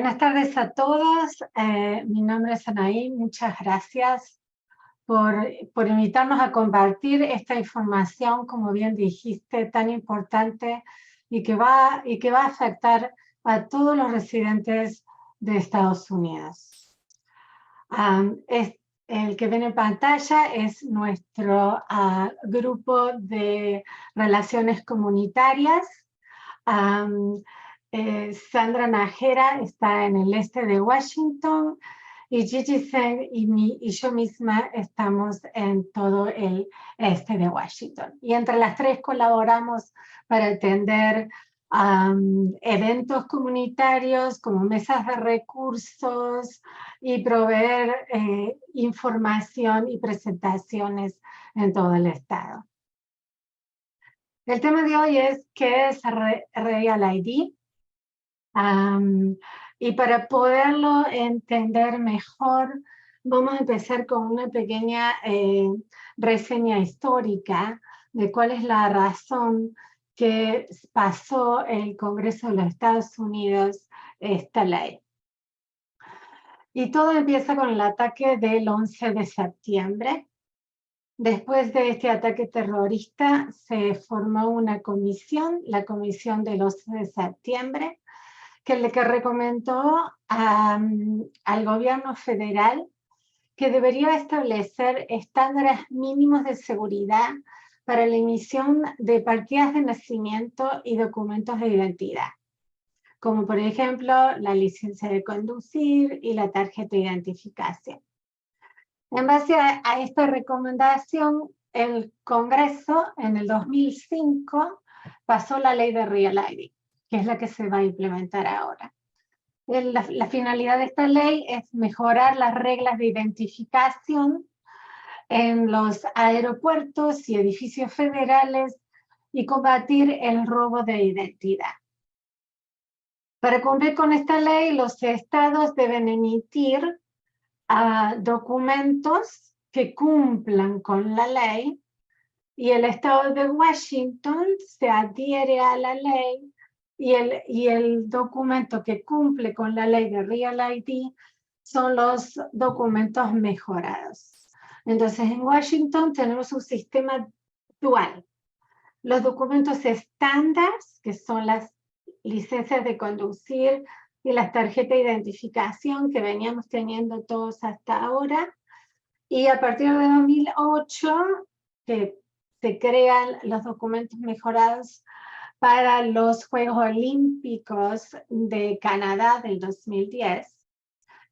Buenas tardes a todos. Mi nombre es Anaí. Muchas gracias por invitarnos a compartir esta información, como bien dijiste, tan importante y que va a afectar a todos los residentes de Estados Unidos. El que ven en pantalla es nuestro grupo de relaciones comunitarias. Sandra Nájera está en el este de Washington y Gigi Zeng y yo misma estamos en todo el este de Washington. Y entre las tres colaboramos para atender eventos comunitarios como mesas de recursos y proveer información y presentaciones en todo el estado. El tema de hoy es ¿qué es Real ID? Y para poderlo entender mejor, vamos a empezar con una pequeña reseña histórica de cuál es la razón que pasó el Congreso de los Estados Unidos esta ley. Y todo empieza con el ataque del 11 de septiembre. Después de este ataque terrorista se formó una comisión, la Comisión del 11 de septiembre, que recomendó al gobierno federal que debería establecer estándares mínimos de seguridad para la emisión de partidas de nacimiento y documentos de identidad, como por ejemplo la licencia de conducir y la tarjeta de identificación. En base a esta recomendación, el Congreso en el 2005 pasó la ley de Real ID, que es la que se va a implementar ahora. La finalidad de esta ley es mejorar las reglas de identificación en los aeropuertos y edificios federales y combatir el robo de identidad. Para cumplir con esta ley, los estados deben emitir documentos que cumplan con la ley y el estado de Washington se adhiere a la ley y el documento que cumple con la ley de Real ID son los documentos mejorados. Entonces en Washington tenemos un sistema dual. Los documentos estándar, que son las licencias de conducir y las tarjetas de identificación que veníamos teniendo todos hasta ahora. Y a partir de 2008, que se crean los documentos mejorados para los Juegos Olímpicos de Canadá del 2010.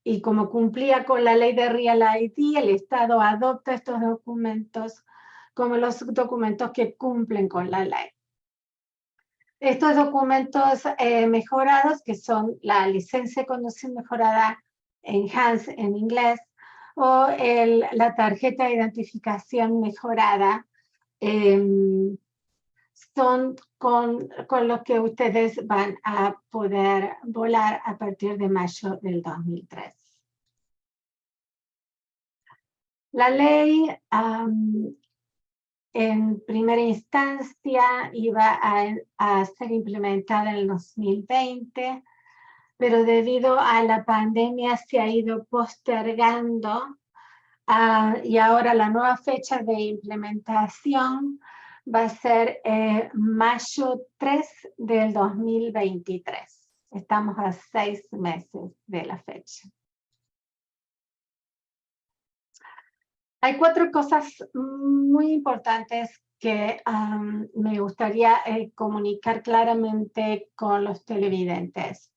Y como cumplía con la ley de Real ID, el Estado adopta estos documentos como los documentos que cumplen con la ley. Estos documentos mejorados, que son la licencia de conducir mejorada, Enhanced en inglés, o la tarjeta de identificación mejorada, son con los que ustedes van a poder volar a partir de mayo del 2003. La ley en primera instancia iba a ser implementada en el 2020, pero debido a la pandemia se ha ido postergando y ahora la nueva fecha de implementación va a ser mayo 3 del 2023. Estamos a 6 meses de la fecha. Hay 4 cosas muy importantes que me gustaría comunicar claramente con los televidentes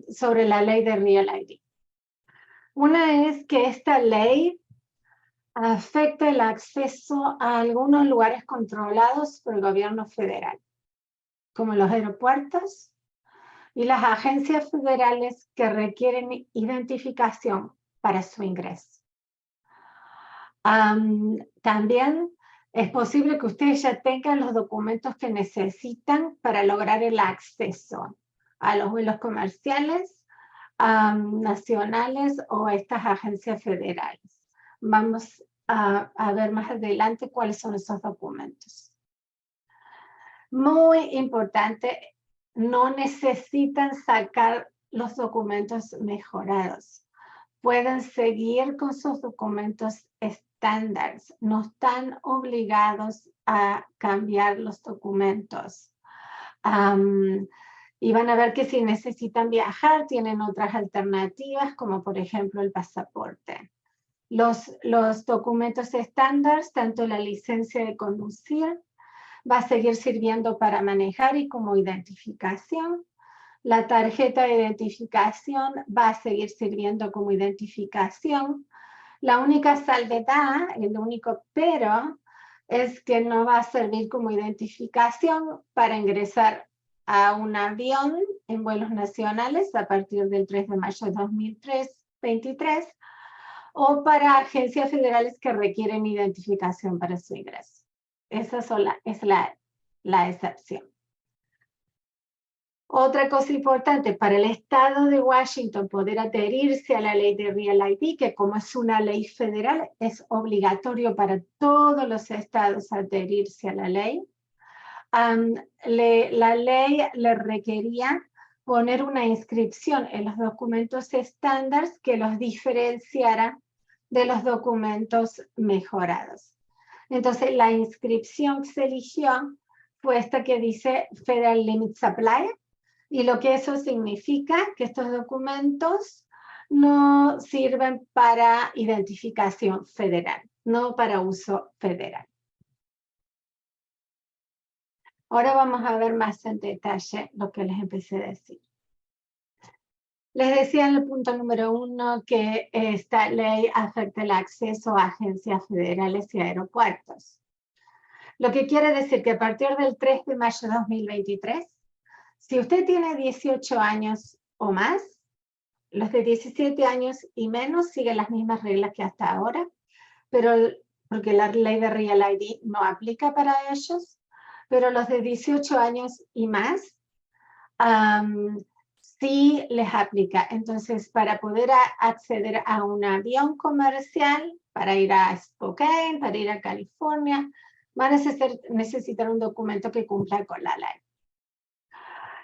sobre la ley de Real ID. Una es que esta ley afecta el acceso a algunos lugares controlados por el gobierno federal, como los aeropuertos y las agencias federales que requieren identificación para su ingreso. También es posible que ustedes ya tengan los documentos que necesitan para lograr el acceso a los vuelos comerciales, nacionales o a estas agencias federales. Vamos a ver más adelante cuáles son esos documentos. Muy importante, no necesitan sacar los documentos mejorados. Pueden seguir con sus documentos estándares. No están obligados a cambiar los documentos. Y van a ver que si necesitan viajar, tienen otras alternativas, como por ejemplo el pasaporte. Los documentos estándares, tanto la licencia de conducir, va a seguir sirviendo para manejar y como identificación. La tarjeta de identificación va a seguir sirviendo como identificación. La única salvedad, el único pero, es que no va a servir como identificación para ingresar a un avión en vuelos nacionales a partir del 3 de mayo de 2023 o para agencias federales que requieren identificación para su ingreso. Esa es la excepción. Otra cosa importante, para el estado de Washington poder adherirse a la ley de Real ID, que como es una ley federal, es obligatorio para todos los estados adherirse a la ley. La ley le requería poner una inscripción en los documentos estándares que los diferenciara de los documentos mejorados. Entonces, la inscripción que se eligió fue esta que dice Federal Limits Apply, y lo que eso significa que estos documentos no sirven para identificación federal, no para uso federal. Ahora vamos a ver más en detalle lo que les empecé a decir. Les decía en el punto número 1 que esta ley afecta el acceso a agencias federales y aeropuertos. Lo que quiere decir que a partir del 3 de mayo de 2023, si usted tiene 18 años o más, los de 17 años y menos siguen las mismas reglas que hasta ahora, pero porque la ley de Real ID no aplica para ellos, pero los de 18 años y más sí les aplica. Entonces, para poder acceder a un avión comercial, para ir a Spokane, para ir a California, van a necesitar un documento que cumpla con la ley.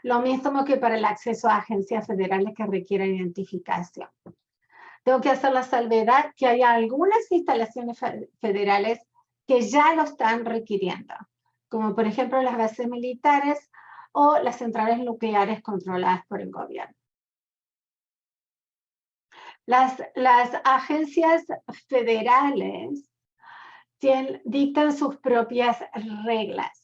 Lo mismo que para el acceso a agencias federales que requieren identificación. Tengo que hacer la salvedad que hay algunas instalaciones federales que ya lo están requiriendo, como por ejemplo las bases militares o las centrales nucleares controladas por el gobierno. Las agencias federales dictan sus propias reglas.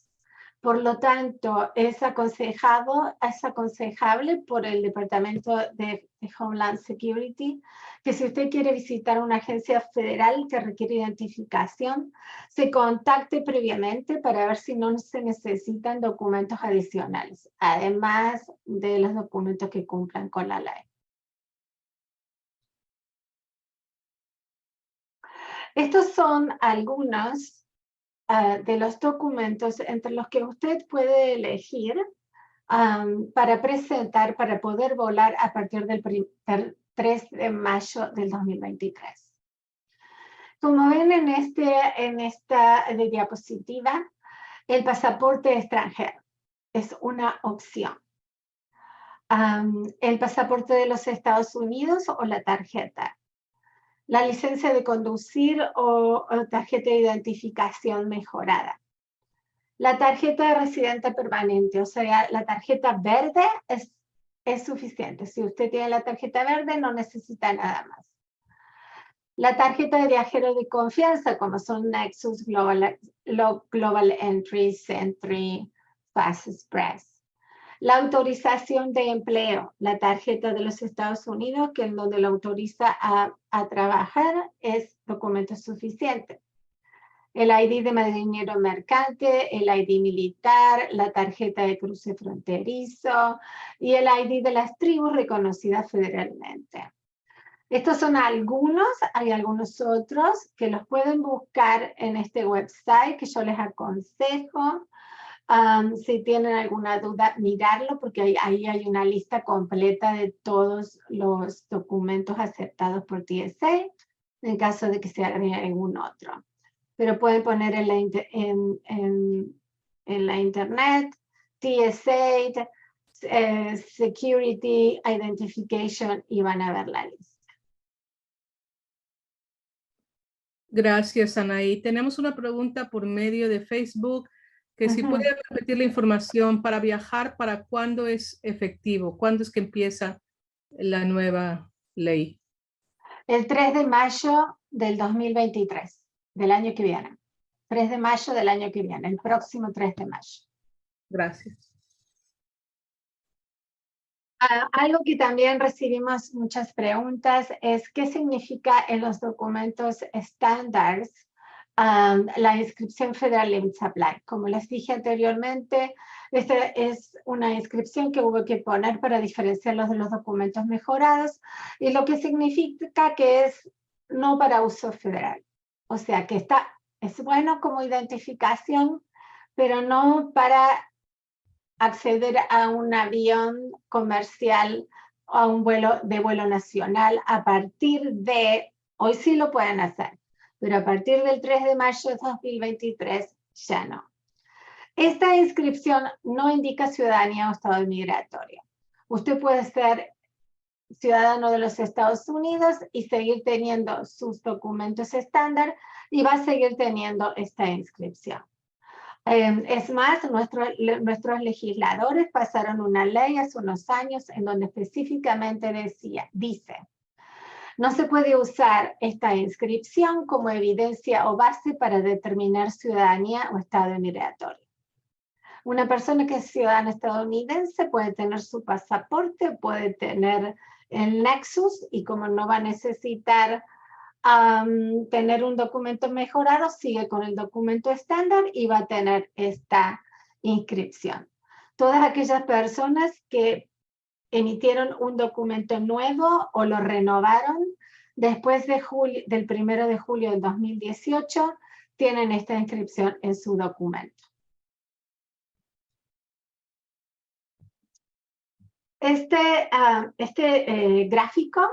Por lo tanto, es aconsejable por el Departamento de Homeland Security que si usted quiere visitar una agencia federal que requiere identificación, se contacte previamente para ver si no se necesitan documentos adicionales, además de los documentos que cumplan con la ley. Estos son algunos de los documentos entre los que usted puede elegir para presentar, para poder volar a partir del 3 de mayo del 2023. Como ven en esta diapositiva, el pasaporte extranjero es una opción. El pasaporte de los Estados Unidos o la tarjeta. La licencia de conducir o tarjeta de identificación mejorada. La tarjeta de residente permanente, o sea, la tarjeta verde es suficiente. Si usted tiene la tarjeta verde, no necesita nada más. La tarjeta de viajero de confianza, como son Nexus, Global Entry, Sentry, Fast Express. La autorización de empleo, la tarjeta de los Estados Unidos, que en donde lo autoriza a trabajar, es documento suficiente. El ID de marinero mercante, el ID militar, la tarjeta de cruce fronterizo y el ID de las tribus reconocidas federalmente. Estos son algunos, hay algunos otros que los pueden buscar en este website que yo les aconsejo. Si tienen alguna duda, mirarlo porque ahí hay una lista completa de todos los documentos aceptados por TSA en caso de que se agregue algún otro. Pero pueden poner en la internet TSA Security Identification y van a ver la lista. Gracias, Anaí. Tenemos una pregunta por medio de Facebook, que si puede repetir la información para viajar, ¿para cuándo es efectivo? ¿Cuándo es que empieza la nueva ley? El 3 de mayo del 2023, del año que viene. 3 de mayo del año que viene, el próximo 3 de mayo. Gracias. Algo que también recibimos muchas preguntas es qué significa en los documentos estándares la inscripción Federal Limit Supply. Como les dije anteriormente, esta es una inscripción que hubo que poner para diferenciarlos de los documentos mejorados y lo que significa que es no para uso federal. O sea que es bueno como identificación, pero no para acceder a un avión comercial o a un vuelo nacional a partir de, hoy sí lo pueden hacer, pero a partir del 3 de mayo de 2023 ya no. Esta inscripción no indica ciudadanía o estado migratorio. Usted puede ser ciudadano de los Estados Unidos y seguir teniendo sus documentos estándar y va a seguir teniendo esta inscripción. Es más, nuestros legisladores pasaron una ley hace unos años en donde específicamente dice, no se puede usar esta inscripción como evidencia o base para determinar ciudadanía o estado migratorio. Una persona que es ciudadana estadounidense puede tener su pasaporte, puede tener el Nexus y como no va a necesitar tener un documento mejorado, sigue con el documento estándar y va a tener esta inscripción. Todas aquellas personas que emitieron un documento nuevo o lo renovaron después del 1 de julio del 2018 tienen esta inscripción en su documento. Este gráfico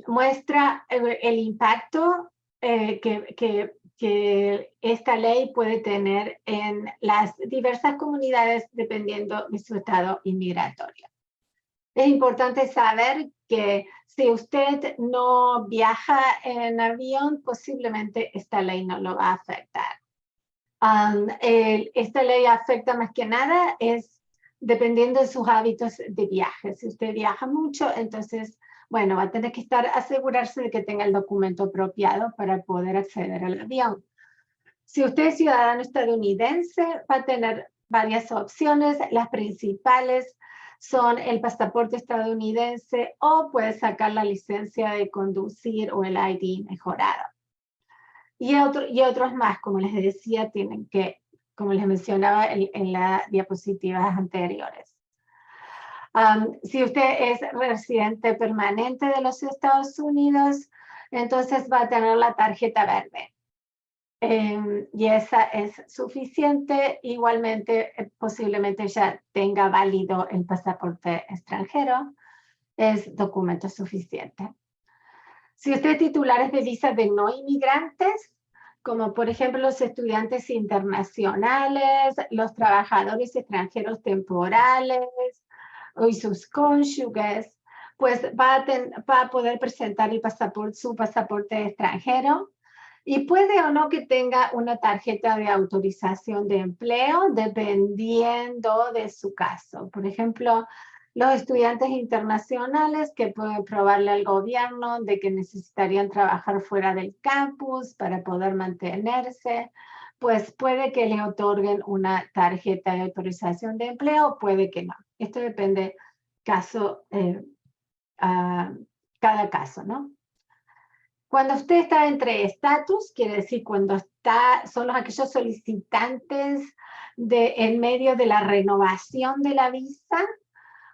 muestra el impacto que esta ley puede tener en las diversas comunidades dependiendo de su estado inmigratorio. Es importante saber que si usted no viaja en avión, posiblemente esta ley no lo va a afectar. Esta ley afecta más que nada dependiendo de sus hábitos de viaje. Si usted viaja mucho, entonces bueno, va a tener que asegurarse de que tenga el documento apropiado para poder acceder al avión. Si usted es ciudadano estadounidense, va a tener varias opciones. Las principales son el pasaporte estadounidense o puede sacar la licencia de conducir o el ID mejorado. Y otros más, como les decía, como les mencionaba en las diapositivas anteriores. Si usted es residente permanente de los Estados Unidos, entonces va a tener la tarjeta verde. Y esa es suficiente. Igualmente, posiblemente ya tenga válido el pasaporte extranjero. Es documento suficiente. Si usted es titular de visas de no inmigrantes, como por ejemplo los estudiantes internacionales, los trabajadores extranjeros temporales, y sus cónyuges, pues va a poder presentar su pasaporte extranjero y puede o no que tenga una tarjeta de autorización de empleo dependiendo de su caso. Por ejemplo, los estudiantes internacionales que pueden probarle al gobierno de que necesitarían trabajar fuera del campus para poder mantenerse, pues puede que le otorguen una tarjeta de autorización de empleo, puede que no. Esto depende cada caso, ¿no? Cuando usted está entre estatus, quiere decir cuando son aquellos solicitantes en medio de la renovación de la visa,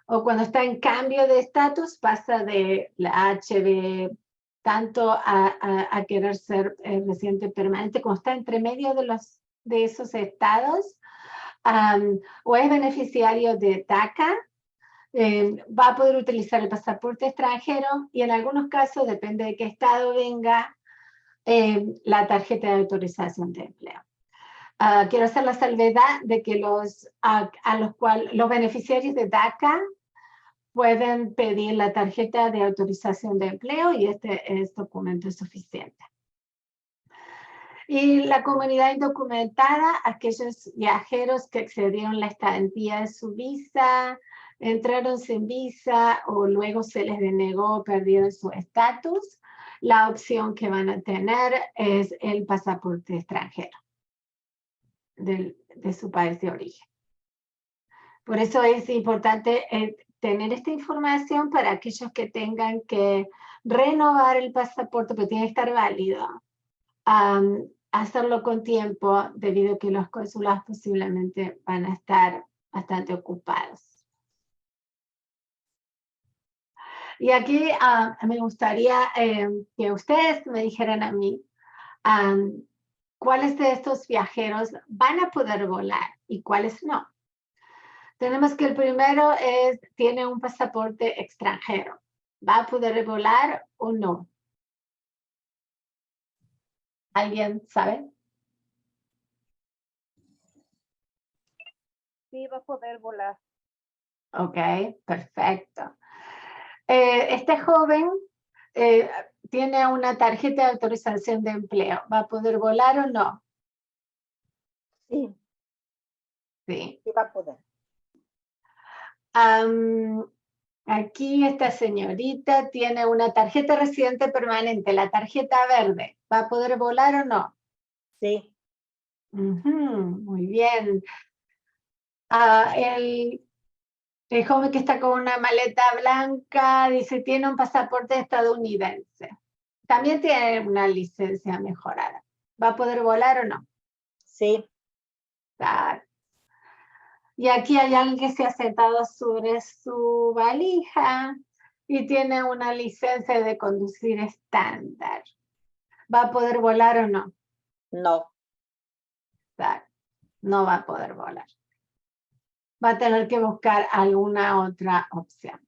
o cuando está en cambio de estatus, pasa de la HB tanto a querer ser residente permanente, como está entre medio de esos estados, o es beneficiario de DACA, va a poder utilizar el pasaporte extranjero y en algunos casos, depende de qué estado venga, la tarjeta de autorización de empleo. Quiero hacer la salvedad de que los beneficiarios de DACA pueden pedir la tarjeta de autorización de empleo y este documento es suficiente. Y la comunidad indocumentada, aquellos viajeros que excedieron la estadía de su visa, entraron sin visa o luego se les denegó o perdieron su estatus, la opción que van a tener es el pasaporte extranjero de su país de origen. Por eso es importante tener esta información para aquellos que tengan que renovar el pasaporte, pero tiene que estar válido. Hacerlo con tiempo, debido a que los consulados posiblemente van a estar bastante ocupados. Y aquí me gustaría que ustedes me dijeran a mí cuáles de estos viajeros van a poder volar y cuáles no. Tenemos que el primero tiene un pasaporte extranjero. ¿Va a poder volar o no? ¿Alguien sabe? Sí, va a poder volar. Ok, perfecto. Este joven tiene una tarjeta de autorización de empleo. ¿Va a poder volar o no? Sí. Sí. Sí va a poder. Aquí esta señorita tiene una tarjeta residente permanente, la tarjeta verde. ¿Va a poder volar o no? Sí. Muy bien. El joven que está con una maleta blanca dice tiene un pasaporte estadounidense. También tiene una licencia mejorada. ¿Va a poder volar o no? Sí. Y aquí hay alguien que se ha sentado sobre su valija y tiene una licencia de conducir estándar. ¿Va a poder volar o no? No. No va a poder volar. Va a tener que buscar alguna otra opción.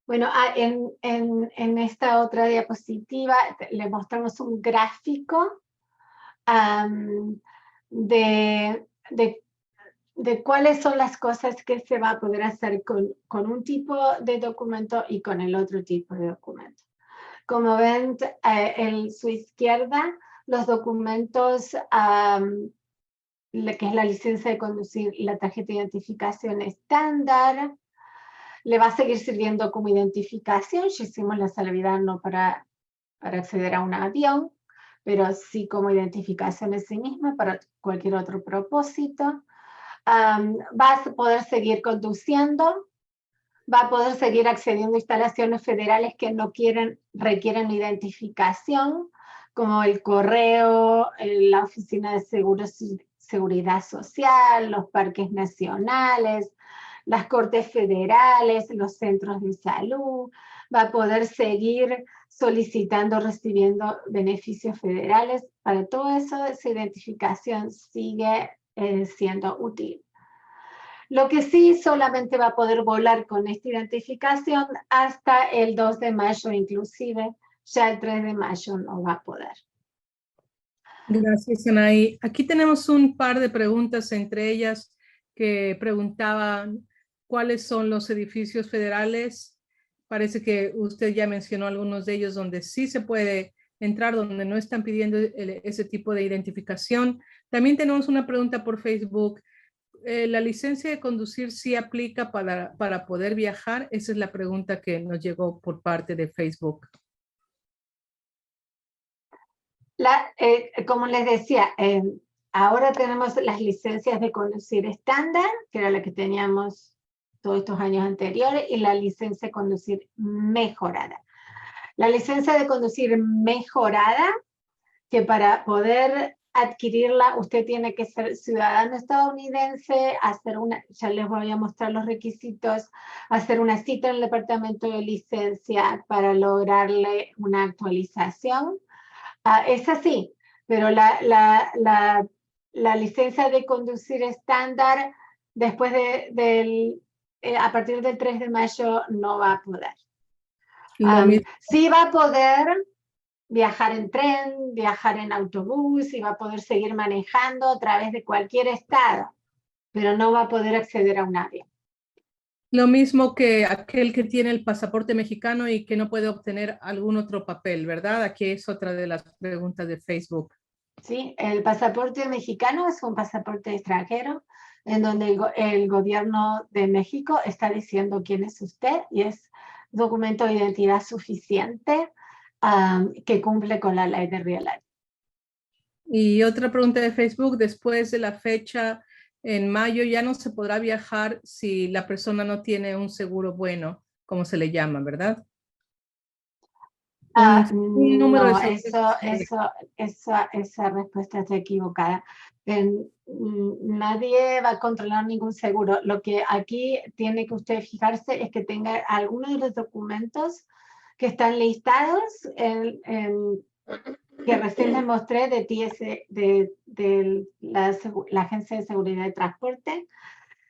Bueno, en esta otra diapositiva le mostramos un gráfico de cuáles son las cosas que se va a poder hacer con un tipo de documento y con el otro tipo de documento. Como ven, en su izquierda, los documentos, que es la licencia de conducir y la tarjeta de identificación estándar, le va a seguir sirviendo como identificación. Ya hicimos la salvedad no para acceder a un avión, pero sí como identificación en sí misma para cualquier otro propósito. Va a poder seguir conduciendo, va a poder seguir accediendo a instalaciones federales que no requieren identificación, como el correo, la Oficina de Seguridad Social, los parques nacionales, las cortes federales, los centros de salud. Va a poder seguir solicitando, recibiendo beneficios federales. Para todo eso, esa identificación sigue siendo útil. Lo que sí, solamente va a poder volar con esta identificación hasta el 2 de mayo inclusive, ya el 3 de mayo no va a poder. Gracias, Anaí. Aquí tenemos un par de preguntas, entre ellas que preguntaban cuáles son los edificios federales. Parece que usted ya mencionó algunos de ellos donde sí se puede entrar, donde no están pidiendo ese tipo de identificación. También tenemos una pregunta por Facebook. ¿La licencia de conducir sí aplica para poder viajar? Esa es la pregunta que nos llegó por parte de Facebook. Como les decía, ahora tenemos las licencias de conducir estándar, que era la que teníamos todos estos años anteriores, y la licencia de conducir mejorada. La licencia de conducir mejorada, que para poder adquirirla usted tiene que ser ciudadano estadounidense, ya les voy a mostrar los requisitos, hacer una cita en el departamento de licencia para lograrle una actualización. Es así, pero la licencia de conducir estándar después a partir del 3 de mayo no va a poder. Lo mismo. Sí va a poder viajar en tren, viajar en autobús y va a poder seguir manejando a través de cualquier estado, pero no va a poder acceder a un avión. Lo mismo que aquel que tiene el pasaporte mexicano y que no puede obtener algún otro papel, ¿verdad? Aquí es otra de las preguntas de Facebook. ¿Sí? El pasaporte mexicano es un pasaporte extranjero en donde el gobierno de México está diciendo quién es usted y es documento de identidad suficiente que cumple con la ley de Real. Y otra pregunta de Facebook, después de la fecha en mayo ya no se podrá viajar si la persona no tiene un seguro bueno, como se le llama, ¿verdad? Un número No, de esa respuesta está equivocada. Nadie va a controlar ningún seguro. Lo que aquí tiene que usted fijarse es que tenga algunos de los documentos que están listados que recién les mostré de TS, de la Agencia de Seguridad de Transporte.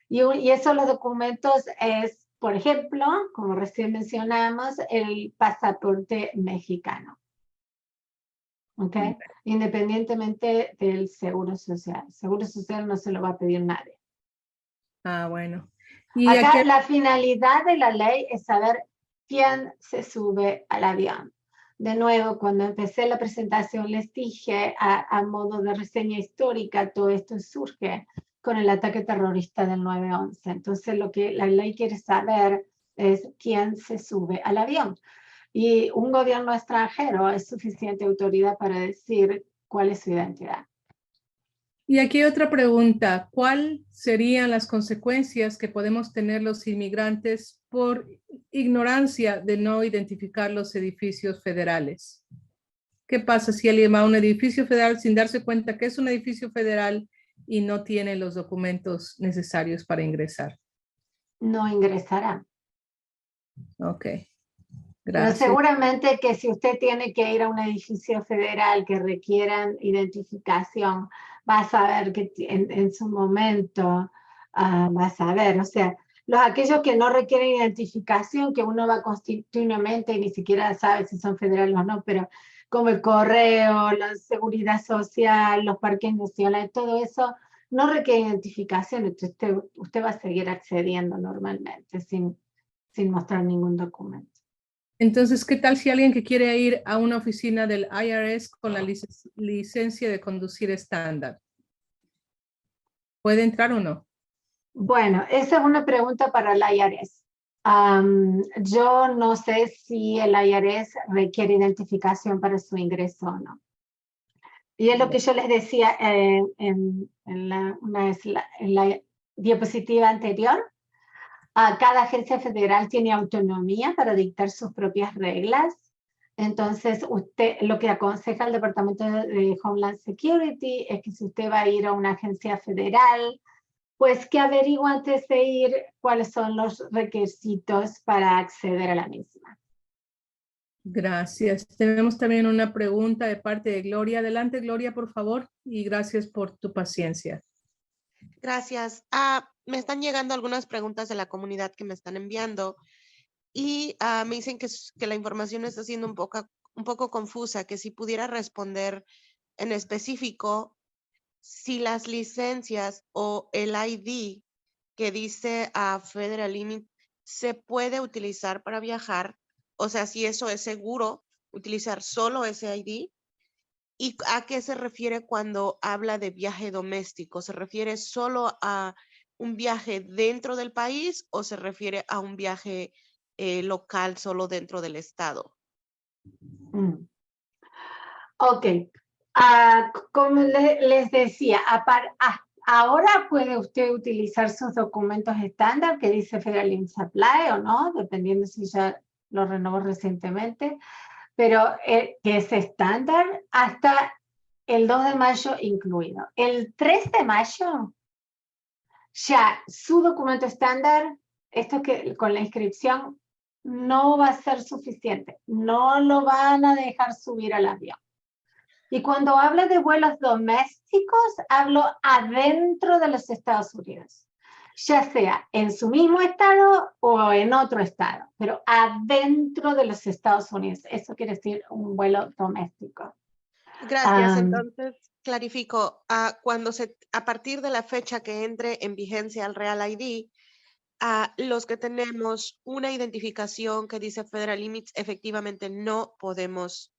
Y esos los documentos es, por ejemplo, como recién mencionamos, el pasaporte mexicano. ¿Ok? Independientemente del seguro social. El seguro social no se lo va a pedir nadie. Ah, bueno. Y acá aquí... la finalidad de la ley es saber quién se sube al avión. De nuevo, cuando empecé la presentación les dije a modo de reseña histórica, todo esto surge con el ataque terrorista del 9/11. Entonces lo que la ley quiere saber es quién se sube al avión. Y un gobierno extranjero es suficiente autoridad para decir cuál es su identidad. Y aquí otra pregunta, ¿cuáles serían las consecuencias que podemos tener los inmigrantes por ignorancia de no identificar los edificios federales? ¿Qué pasa si alguien va a un edificio federal sin darse cuenta que es un edificio federal y no tiene los documentos necesarios para ingresar? No ingresará. Ok, Pero gracias. seguramente que si usted tiene que ir a un edificio federal que requieran identificación, va a saber que en su momento va a saber. O sea, aquellos que no requieren identificación, que uno va continuamente y ni siquiera sabe si son federales o no, pero como el correo, la seguridad social, los parques nacionales, todo eso no requiere identificación. Entonces usted va a seguir accediendo normalmente sin mostrar ningún documento. Entonces, ¿qué tal si alguien que quiere ir a una oficina del IRS con la licencia de conducir estándar? ¿Puede entrar o no? Bueno, esa es una pregunta para el IRS. Yo no sé si el IRS requiere identificación para su ingreso o no. Y es lo que yo les decía en la diapositiva anterior. Cada agencia federal tiene autonomía para dictar sus propias reglas. Entonces, lo que aconseja el Departamento de Homeland Security es que si usted va a ir a una agencia federal, pues que averigüe antes de ir cuáles son los requisitos para acceder a la misma. Gracias. Tenemos también una pregunta de parte de Gloria. Adelante, Gloria, por favor, y gracias por tu paciencia. Gracias. Me están llegando algunas preguntas de la comunidad que me están enviando y me dicen que la información está siendo un poco confusa, que si pudiera responder en específico si las licencias o el ID que dice Federal Limit se puede utilizar para viajar, o sea, si eso es seguro, utilizar solo ese ID. ¿Y a qué se refiere cuando habla de viaje doméstico? ¿Se refiere solo a un viaje dentro del país o se refiere a un viaje local solo dentro del estado? Ok. Como les decía, ahora puede usted utilizar sus documentos estándar que dice Federal Limit Supply o no, dependiendo si ya lo renovó recientemente, pero que es estándar hasta el 2 de mayo incluido. El 3 de mayo, ya su documento estándar, esto que con la inscripción, no va a ser suficiente. No lo van a dejar subir al avión. Y cuando hablo de vuelos domésticos, hablo adentro de los Estados Unidos. ya sea en su mismo estado o en otro estado, pero adentro de los Estados Unidos. Eso quiere decir un vuelo doméstico. Gracias. Entonces, clarifico, a partir de la fecha que entre en vigencia el Real ID, a los que tenemos una identificación que dice Federal Limits, efectivamente no podemos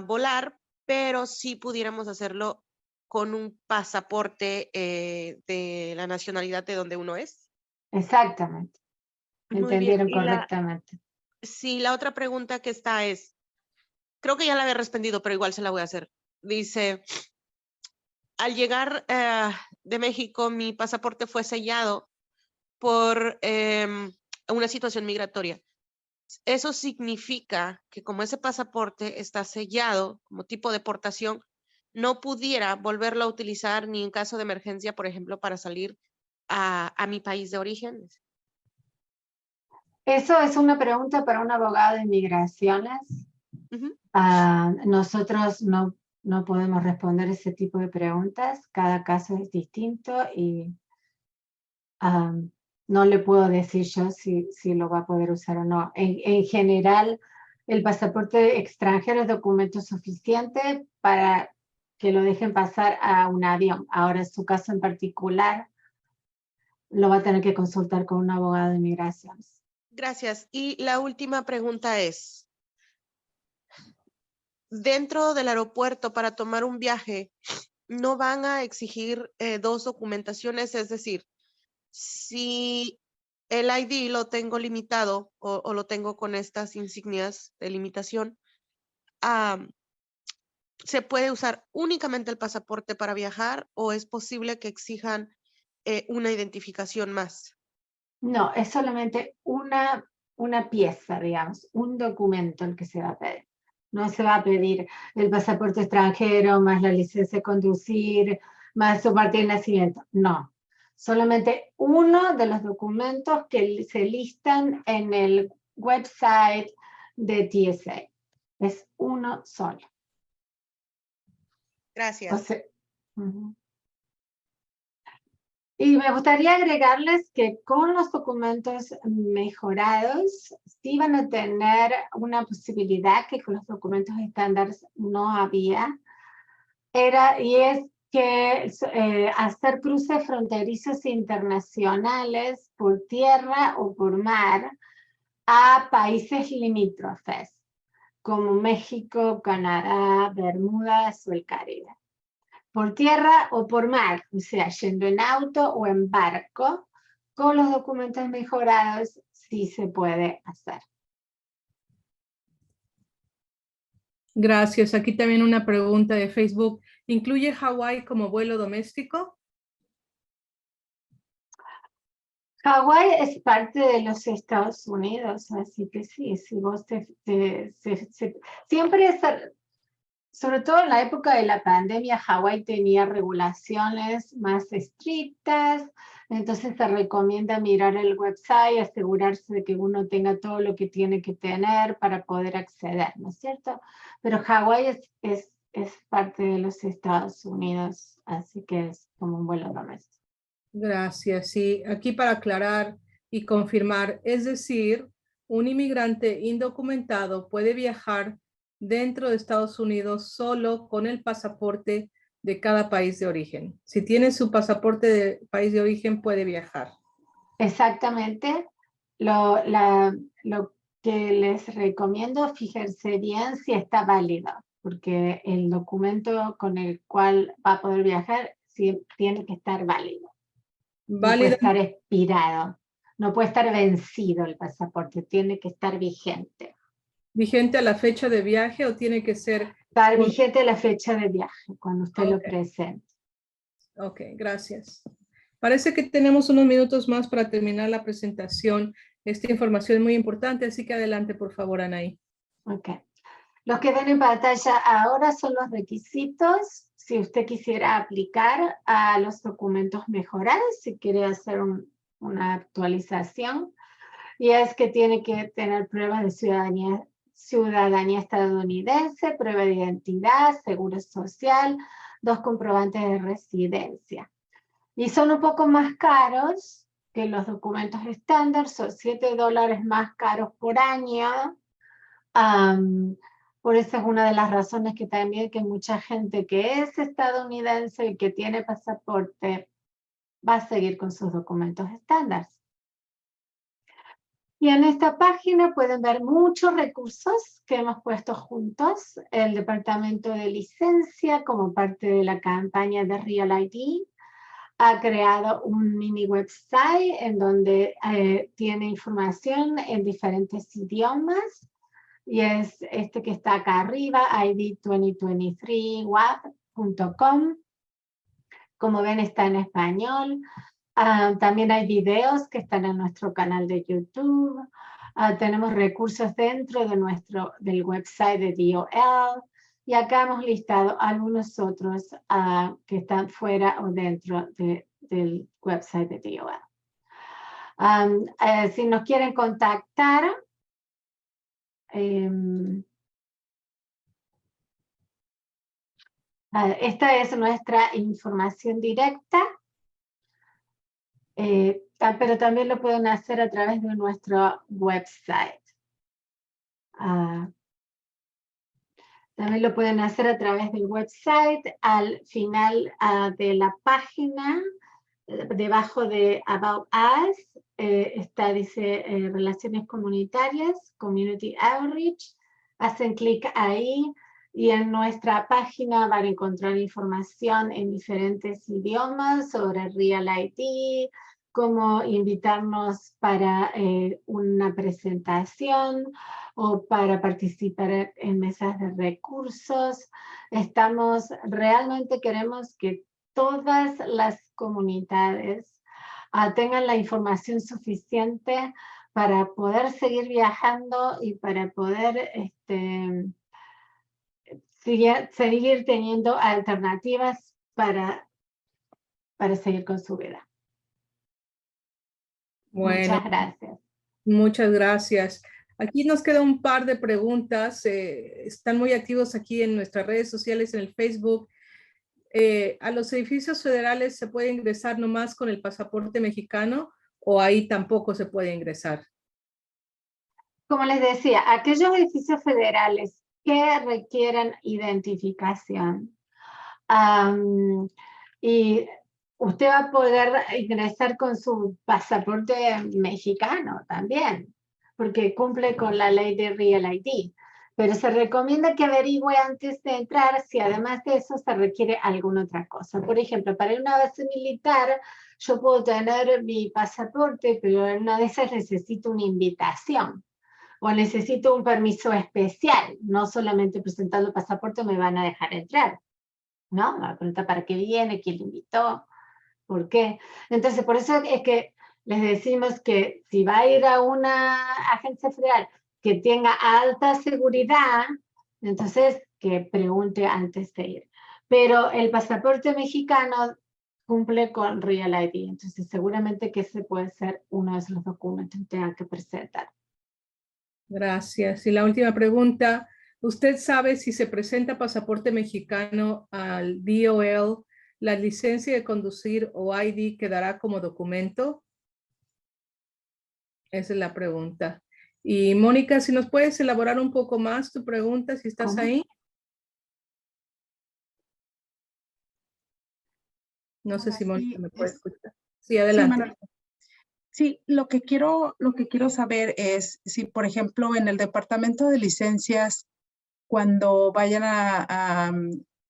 volar, pero sí pudiéramos hacerlo con un pasaporte de la nacionalidad de donde uno es. Exactamente. Muy bien. Entendieron correctamente. Sí, la otra pregunta que está es, creo que ya la había respondido, pero igual se la voy a hacer. Dice, al llegar de México, mi pasaporte fue sellado por una situación migratoria. Eso significa que como ese pasaporte está sellado como tipo de deportación, no pudiera volverlo a utilizar ni en caso de emergencia, por ejemplo, para salir a mi país de origen. Eso es una pregunta para un abogado de inmigraciones. Ujú. Nosotros no podemos responder ese tipo de preguntas. Cada caso es distinto y no le puedo decir yo si lo va a poder usar o no. En general, el pasaporte extranjero es documento suficiente para que lo dejen pasar a un avión. Ahora, en su caso en particular, lo va a tener que consultar con un abogado de inmigraciones. Gracias. Y la última pregunta es, dentro del aeropuerto para tomar un viaje, ¿no van a exigir dos documentaciones? Es decir, si el ID lo tengo limitado o lo tengo con estas insignias de limitación, ¿se puede usar únicamente el pasaporte para viajar o es posible que exijan una identificación más? No, es solamente una pieza, digamos, un documento el que se va a pedir. No se va a pedir el pasaporte extranjero, más la licencia de conducir, más su parte de nacimiento. No, solamente uno de los documentos que se listan en el website de TSA. Es uno solo. Gracias. O sea, y me gustaría agregarles que con los documentos mejorados sí van a tener una posibilidad que con los documentos estándares no había. Y es que hacer cruces fronterizos internacionales por tierra o por mar a países limítrofes, como México, Canadá, Bermudas o el Caribe. Por tierra o por mar, o sea, yendo en auto o en barco, con los documentos mejorados sí se puede hacer. Gracias. Aquí también una pregunta de Facebook. ¿Incluye Hawái como vuelo doméstico? Hawái es parte de los Estados Unidos, así que sí, si vos siempre, sobre todo en la época de la pandemia, Hawái tenía regulaciones más estrictas, entonces se recomienda mirar el website, asegurarse de que uno tenga todo lo que tiene que tener para poder acceder, ¿no es cierto? Pero Hawái es parte de los Estados Unidos, así que es como un vuelo doméstico. Gracias. Sí, aquí para aclarar y confirmar, es decir, un inmigrante indocumentado puede viajar dentro de Estados Unidos solo con el pasaporte de cada país de origen. Si tiene su pasaporte de país de origen, puede viajar. Exactamente. Lo que les recomiendo, fíjense bien si está válido, porque el documento con el cual va a poder viajar sí, tiene que estar válido. No puede estar expirado, no puede estar vencido el pasaporte, tiene que estar vigente. ¿Vigente a la fecha de viaje o tiene que ser? Estar vigente a la fecha de viaje, cuando usted lo presente. Ok, gracias. Parece que tenemos unos minutos más para terminar la presentación. Esta información es muy importante, así que adelante, por favor, Anaí. Ok. Los que ven en pantalla ahora son los requisitos. Si usted quisiera aplicar a los documentos mejorados, si quiere hacer una actualización, y es que tiene que tener pruebas de ciudadanía estadounidense, prueba de identidad, seguro social, 2 comprobantes de residencia. Y son un poco más caros que los documentos estándar son $7 más caros por año. Por eso es una de las razones que también que mucha gente que es estadounidense y que tiene pasaporte va a seguir con sus documentos estándar. Y en esta página pueden ver muchos recursos que hemos puesto juntos. El Departamento de Licencia, como parte de la campaña de Real ID, ha creado un mini website en donde tiene información en diferentes idiomas. Y es este que está acá arriba, id2023wap.com. Como ven, está en español. También hay videos que están en nuestro canal de YouTube. Tenemos recursos dentro de del website de DOL. Y acá hemos listado algunos otros que están fuera o dentro del website de DOL. Si nos quieren contactar, esta es nuestra información directa. Pero también lo pueden hacer a través de nuestro website. También lo pueden hacer a través del website. Al final de la página, debajo de About Us, dice Relaciones Comunitarias, Community Outreach. Hacen clic ahí y en nuestra página van a encontrar información en diferentes idiomas sobre Real ID, cómo invitarnos para una presentación o para participar en mesas de recursos. Realmente queremos que todas las comunidades tengan la información suficiente para poder seguir viajando y para poder seguir teniendo alternativas para seguir con su vida. Bueno, muchas gracias. Muchas gracias. Aquí nos queda un par de preguntas. Están muy activos aquí en nuestras redes sociales, en el Facebook. ¿A los edificios federales se puede ingresar nomás con el pasaporte mexicano o ahí tampoco se puede ingresar? Como les decía, aquellos edificios federales que requieran identificación y usted va a poder ingresar con su pasaporte mexicano también, porque cumple con la ley de Real ID. Pero se recomienda que averigüe antes de entrar si además de eso se requiere alguna otra cosa. Por ejemplo, para ir a una base militar, yo puedo tener mi pasaporte, pero en una de esas necesito una invitación o necesito un permiso especial. No solamente presentando el pasaporte me van a dejar entrar, ¿no? Me van a preguntar para qué viene, quién le invitó, por qué. Entonces, por eso es que les decimos que si va a ir a una agencia federal que tenga alta seguridad, entonces que pregunte antes de ir. Pero el pasaporte mexicano cumple con Real ID, entonces seguramente que ese puede ser uno de los documentos que tengan que presentar. Gracias. Y la última pregunta, ¿usted sabe si se presenta pasaporte mexicano al DOL, la licencia de conducir o ID quedará como documento? Esa es la pregunta. Y Mónica, si nos puedes elaborar un poco más tu pregunta, si estás ahí. No sé si Mónica me puede escuchar. Sí, adelante. Sí, lo que quiero saber es si, por ejemplo, en el departamento de licencias, cuando vayan a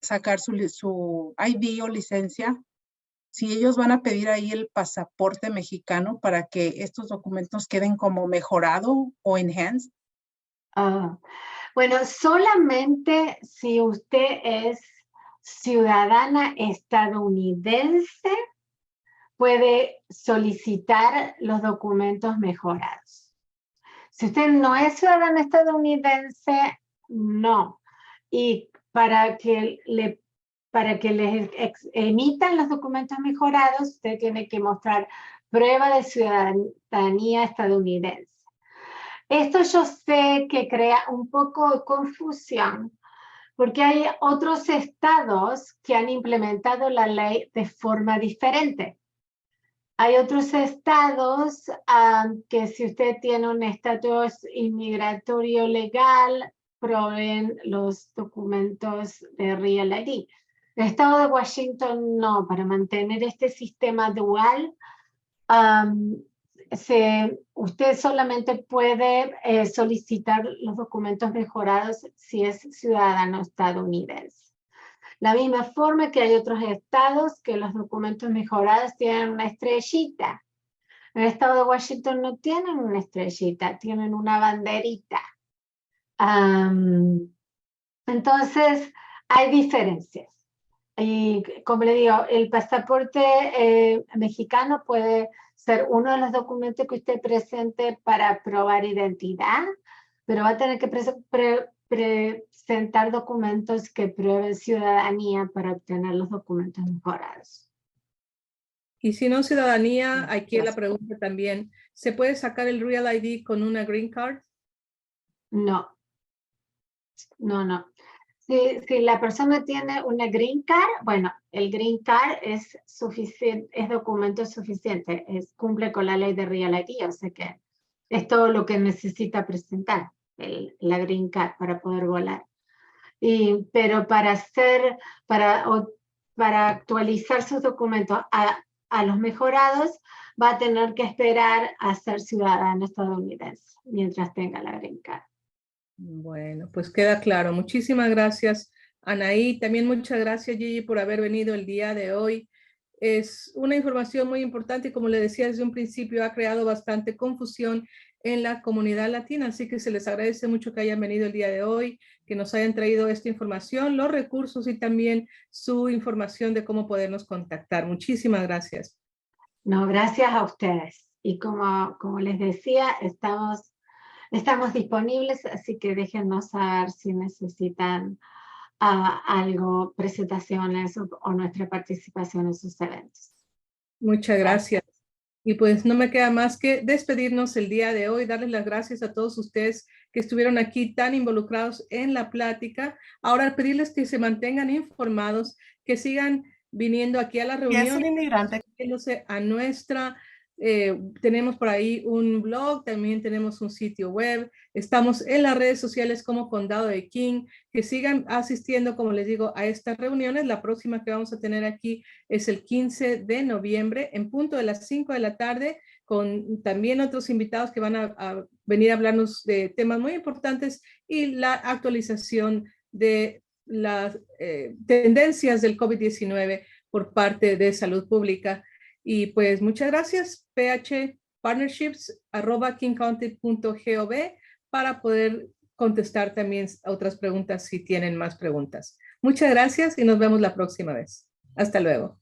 sacar su ID o licencia, si ellos van a pedir ahí el pasaporte mexicano para que estos documentos queden como mejorado o enhanced. Bueno, solamente si usted es ciudadana estadounidense puede solicitar los documentos mejorados. Si usted no es ciudadana estadounidense, no. Y para que les emitan los documentos mejorados, usted tiene que mostrar prueba de ciudadanía estadounidense. Esto yo sé que crea un poco de confusión, porque hay otros estados que han implementado la ley de forma diferente. Hay otros estados que si usted tiene un estatus inmigratorio legal, proveen los documentos de Real ID. El estado de Washington no, para mantener este sistema dual, usted solamente puede solicitar los documentos mejorados si es ciudadano estadounidense. La misma forma que hay otros estados que los documentos mejorados tienen una estrellita. En el estado de Washington no tienen una estrellita, tienen una banderita. Entonces, hay diferencias. Y como le digo, el pasaporte mexicano puede ser uno de los documentos que usted presente para probar identidad, pero va a tener que presentar documentos que prueben ciudadanía para obtener los documentos mejorados. Y si no ciudadanía, aquí la pregunta también, ¿se puede sacar el Real ID con una Green Card? No. Si la persona tiene una Green Card, bueno, el Green Card es suficiente, es documento suficiente, cumple con la ley de Real ID, o sea que es todo lo que necesita presentar la Green Card para poder volar. Pero para actualizar sus documentos a los mejorados, va a tener que esperar a ser ciudadano estadounidense mientras tenga la Green Card. Bueno, pues queda claro. Muchísimas gracias, Anaí. También muchas gracias, Gigi, por haber venido el día de hoy. Es una información muy importante y como le decía desde un principio, ha creado bastante confusión en la comunidad latina, así que se les agradece mucho que hayan venido el día de hoy, que nos hayan traído esta información, los recursos y también su información de cómo podernos contactar. Muchísimas gracias. No, gracias a ustedes. Y como les decía, estamos disponibles, así que déjennos saber si necesitan algo, presentaciones o nuestra participación en sus eventos. Muchas gracias. Y pues no me queda más que despedirnos el día de hoy, darles las gracias a todos ustedes que estuvieron aquí tan involucrados en la plática. Ahora pedirles que se mantengan informados, que sigan viniendo aquí a la reunión. Es un inmigrante. A nuestra, tenemos por ahí un blog, también tenemos un sitio web, estamos en las redes sociales como Condado de King, que sigan asistiendo, como les digo, a estas reuniones. La próxima que vamos a tener aquí es el 15 de noviembre, en punto de las 5 de la tarde, con también otros invitados que van a venir a hablarnos de temas muy importantes y la actualización de las tendencias del COVID-19 por parte de salud pública. Y pues muchas gracias, phpartnerships@kingcounty.gov para poder contestar también a otras preguntas si tienen más preguntas. Muchas gracias y nos vemos la próxima vez. Hasta luego.